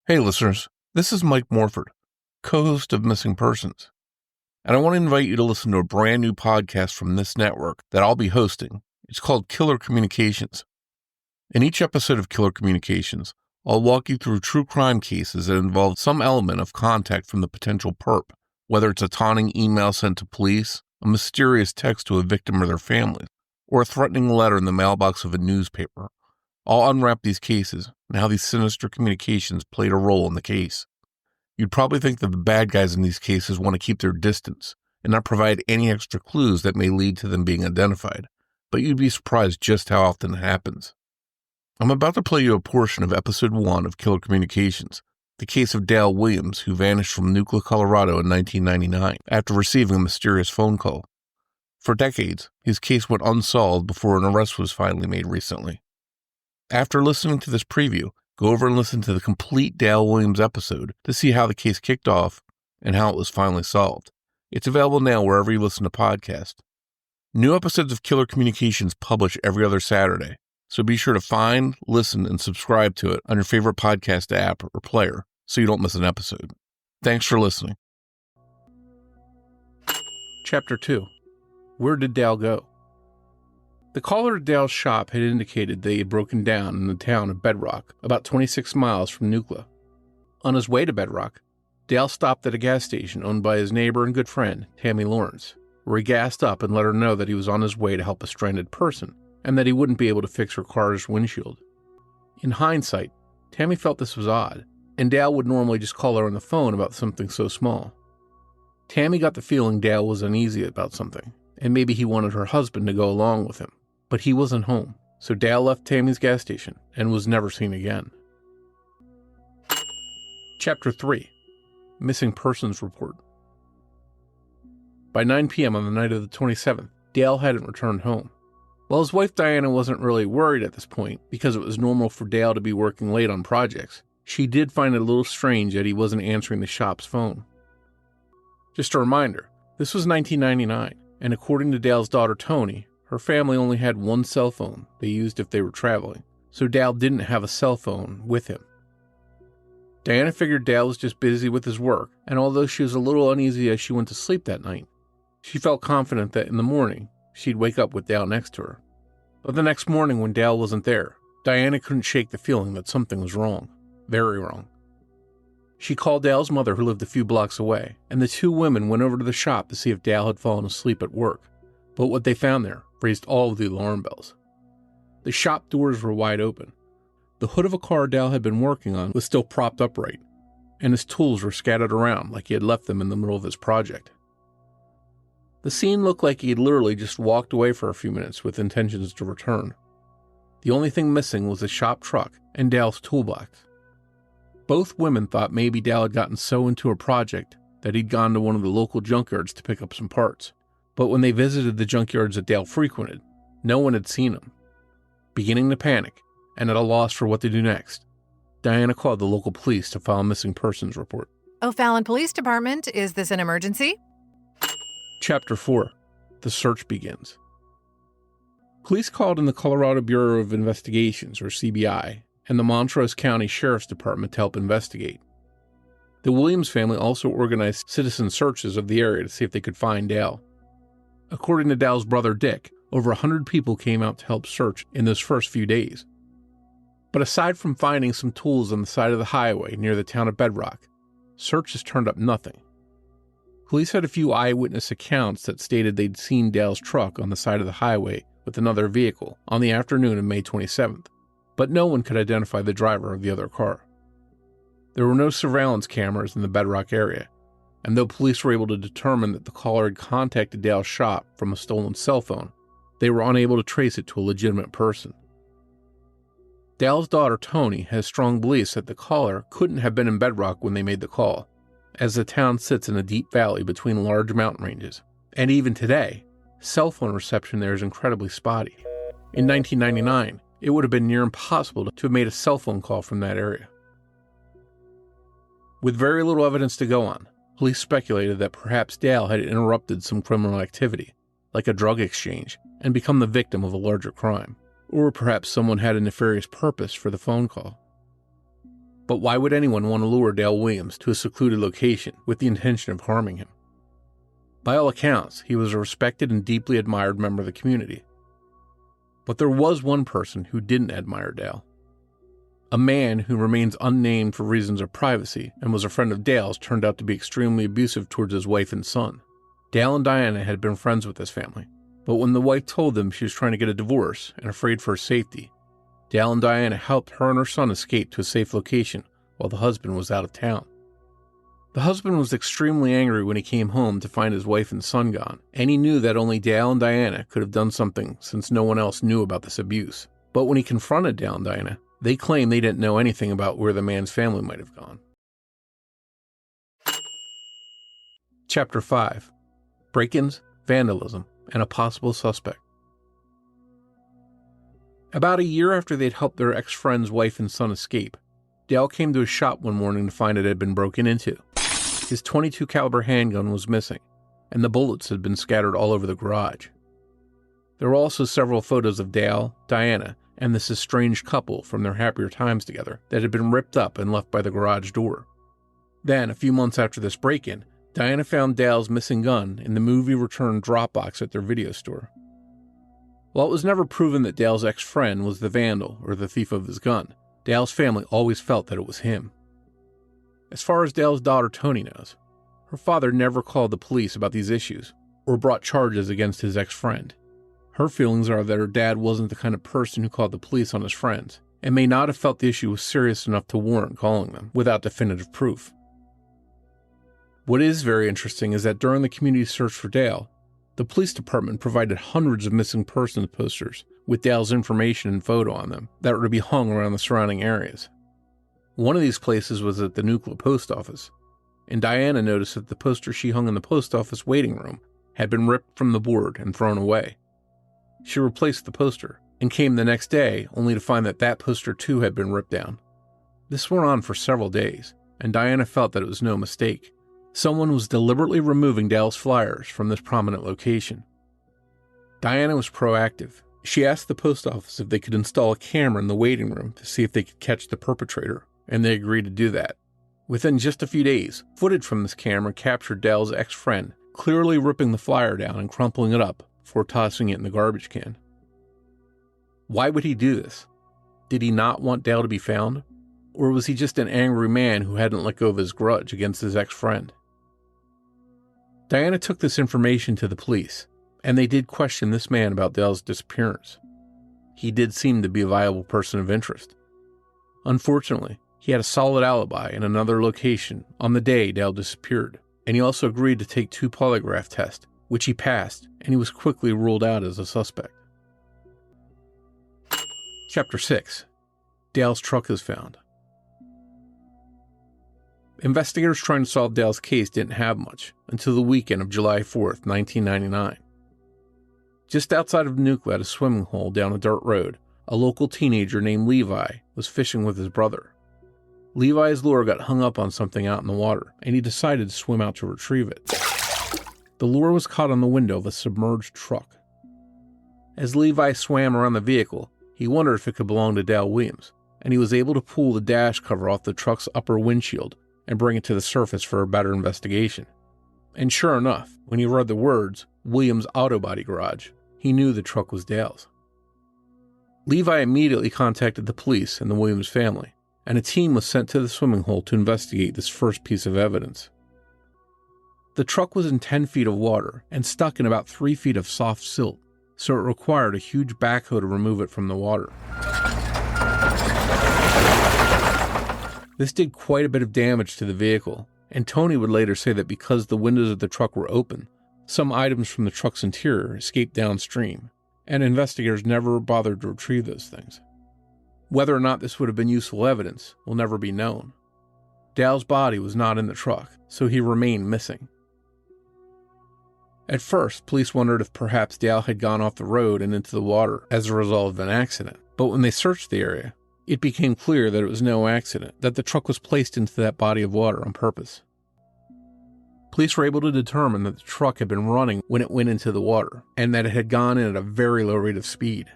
Hey listeners, this is Mike Morford, co-host of Missing Persons, and I want to invite you to listen to a brand new podcast from this network that I'll be hosting. It's called Killer Communications. In each episode of Killer Communications, I'll walk you through true crime cases that involve some element of contact from the potential perp, whether it's a taunting email sent to police, a mysterious text to a victim or their family, or a threatening letter in the mailbox of a newspaper. I'll unwrap these cases and how these sinister communications played a role in the case. You'd probably think that the bad guys in these cases want to keep their distance and not provide any extra clues that may lead to them being identified, but you'd be surprised just how often it happens. I'm about to play you a portion of Episode 1 of Killer Communications, the case of Dale Williams, who vanished from Nucla, Colorado in 1999 after receiving a mysterious phone call. For decades, his case went unsolved before an arrest was finally made recently. After listening to this preview, go over and listen to the complete Dale Williams episode to see how the case kicked off and how it was finally solved. It's available now wherever you listen to podcasts. New episodes of Killer Communications publish every other Saturday, so be sure to find, listen, and subscribe to it on your favorite podcast app or player so you don't miss an episode. Thanks for listening. Chapter 2. Where did Dale go? The caller at Dale's shop had indicated they had broken down in the town of Bedrock, about 26 miles from Nucla. On his way to Bedrock, Dale stopped at a gas station owned by his neighbor and good friend, Tammy Lawrence, where he gassed up and let her know that he was on his way to help a stranded person, and that he wouldn't be able to fix her car's windshield. In hindsight, Tammy felt this was odd, and Dale would normally just call her on the phone about something so small. Tammy got the feeling Dale was uneasy about something, and maybe he wanted her husband to go along with him. But he wasn't home, so Dale left Tammy's gas station and was never seen again. Chapter 3. Missing Persons Report. By 9 p.m. on the night of the 27th, Dale hadn't returned home. While his wife Diana wasn't really worried at this point, because it was normal for Dale to be working late on projects, she did find it a little strange that he wasn't answering the shop's phone. Just a reminder, this was 1999, and according to Dale's daughter Toni, her family only had one cell phone they used if they were traveling, so Dale didn't have a cell phone with him. Diana figured Dale was just busy with his work, and although she was a little uneasy as she went to sleep that night, she felt confident that in the morning she'd wake up with Dale next to her. But the next morning when Dale wasn't there, Diana couldn't shake the feeling that something was wrong, very wrong. She called Dale's mother, who lived a few blocks away, and the two women went over to the shop to see if Dale had fallen asleep at work. But what they found there raised all of the alarm bells. The shop doors were wide open. The hood of a car Dale had been working on was still propped upright, and his tools were scattered around like he had left them in the middle of his project. The scene looked like he had literally just walked away for a few minutes with intentions to return. The only thing missing was the shop truck and Dale's toolbox. Both women thought maybe Dale had gotten so into a project that he'd gone to one of the local junkyards to pick up some parts. But when they visited the junkyards that Dale frequented, no one had seen him. Beginning to panic, and at a loss for what to do next, Diana called the local police to file a missing persons report. O'Fallon Police Department, is this an emergency? Chapter 4. The search begins. Police called in the Colorado Bureau of Investigations, or CBI, and the Montrose County Sheriff's Department to help investigate. The Williams family also organized citizen searches of the area to see if they could find Dale. According to Dale's brother Dick, over 100 people came out to help search in those first few days. But aside from finding some tools on the side of the highway near the town of Bedrock, searches turned up nothing. Police had a few eyewitness accounts that stated they'd seen Dale's truck on the side of the highway with another vehicle on the afternoon of May 27th, but no one could identify the driver of the other car. There were no surveillance cameras in the Bedrock area, and though police were able to determine that the caller had contacted Dale's shop from a stolen cell phone, they were unable to trace it to a legitimate person. Dale's daughter Toni has strong beliefs that the caller couldn't have been in Bedrock when they made the call, as the town sits in a deep valley between large mountain ranges, and even today, cell phone reception there is incredibly spotty. In 1999, it would have been near impossible to have made a cell phone call from that area. With very little evidence to go on, police speculated that perhaps Dale had interrupted some criminal activity, like a drug exchange, and become the victim of a larger crime. Or perhaps someone had a nefarious purpose for the phone call. But why would anyone want to lure Dale Williams to a secluded location with the intention of harming him? By all accounts, he was a respected and deeply admired member of the community. But there was one person who didn't admire Dale. A man who remains unnamed for reasons of privacy and was a friend of Dale's turned out to be extremely abusive towards his wife and son. Dale and Diana had been friends with this family, but when the wife told them she was trying to get a divorce and afraid for her safety, Dale and Diana helped her and her son escape to a safe location while the husband was out of town. The husband was extremely angry when he came home to find his wife and son gone, and he knew that only Dale and Diana could have done something since no one else knew about this abuse. But when he confronted Dale and Diana, they claimed they didn't know anything about where the man's family might have gone. Chapter 5. Break-ins, vandalism, and a possible suspect. About a year after they'd helped their ex-friend's wife and son escape, Dale came to his shop one morning to find it had been broken into. His .22 caliber handgun was missing, and the bullets had been scattered all over the garage. There were also several photos of Dale, Diana, and this estranged couple from their happier times together that had been ripped up and left by the garage door. Then, a few months after this break-in, Diana found Dale's missing gun in the movie return drop box at their video store. While it was never proven that Dale's ex-friend was the vandal or the thief of his gun, Dale's family always felt that it was him. As far as Dale's daughter Toni knows, her father never called the police about these issues or brought charges against his ex-friend. Her feelings are that her dad wasn't the kind of person who called the police on his friends, and may not have felt the issue was serious enough to warrant calling them without definitive proof. What is very interesting is that during the community search for Dale, the police department provided hundreds of missing persons posters with Dale's information and photo on them that were to be hung around the surrounding areas. One of these places was at the Nucla post office, and Diana noticed that the poster she hung in the post office waiting room had been ripped from the board and thrown away. She replaced the poster, and came the next day only to find that that poster too had been ripped down. This went on for several days, and Diana felt that it was no mistake. Someone was deliberately removing Dale's flyers from this prominent location. Diana was proactive. She asked the post office if they could install a camera in the waiting room to see if they could catch the perpetrator, and they agreed to do that. Within just a few days, footage from this camera captured Dale's ex-friend clearly ripping the flyer down and crumpling it up before tossing it in the garbage can. Why would he do this? Did he not want Dale to be found? Or was he just an angry man who hadn't let go of his grudge against his ex-friend? Diana took this information to the police, and they did question this man about Dale's disappearance. He did seem to be a viable person of interest. Unfortunately, he had a solid alibi in another location on the day Dale disappeared, and he also agreed to take 2 polygraph tests, which he passed, and he was quickly ruled out as a suspect. Chapter 6. Dale's truck is found. Investigators trying to solve Dale's case didn't have much until the weekend of July 4th, 1999. Just outside of Nucla at a swimming hole down a dirt road, a local teenager named Levi was fishing with his brother. Levi's lure got hung up on something out in the water, and he decided to swim out to retrieve it. The lure was caught on the window of a submerged truck. As Levi swam around the vehicle, he wondered if it could belong to Dale Williams, and he was able to pull the dash cover off the truck's upper windshield and bring it to the surface for a better investigation. And sure enough, when he read the words, Williams Auto Body Garage, he knew the truck was Dale's. Levi immediately contacted the police and the Williams family, and a team was sent to the swimming hole to investigate this first piece of evidence. The truck was in 10 feet of water and stuck in about 3 feet of soft silt, so it required a huge backhoe to remove it from the water. This did quite a bit of damage to the vehicle, and Toni would later say that because the windows of the truck were open, some items from the truck's interior escaped downstream, and investigators never bothered to retrieve those things. Whether or not this would have been useful evidence will never be known. Dale's body was not in the truck, so he remained missing. At first, police wondered if perhaps Dale had gone off the road and into the water as a result of an accident, but when they searched the area, it became clear that it was no accident, that the truck was placed into that body of water on purpose. Police were able to determine that the truck had been running when it went into the water, and that it had gone in at a very low rate of speed.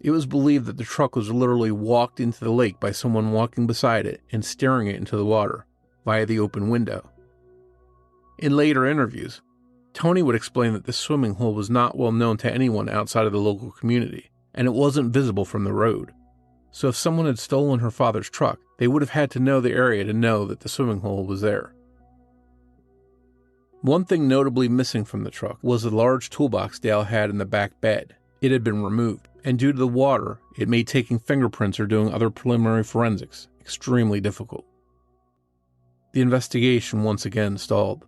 It was believed that the truck was literally walked into the lake by someone walking beside it and steering it into the water via the open window. In later interviews, Tony would explain that the swimming hole was not well known to anyone outside of the local community, and it wasn't visible from the road. So if someone had stolen her father's truck, they would have had to know the area to know that the swimming hole was there. One thing notably missing from the truck was the large toolbox Dale had in the back bed. It had been removed, and due to the water, it made taking fingerprints or doing other preliminary forensics extremely difficult. The investigation once again stalled.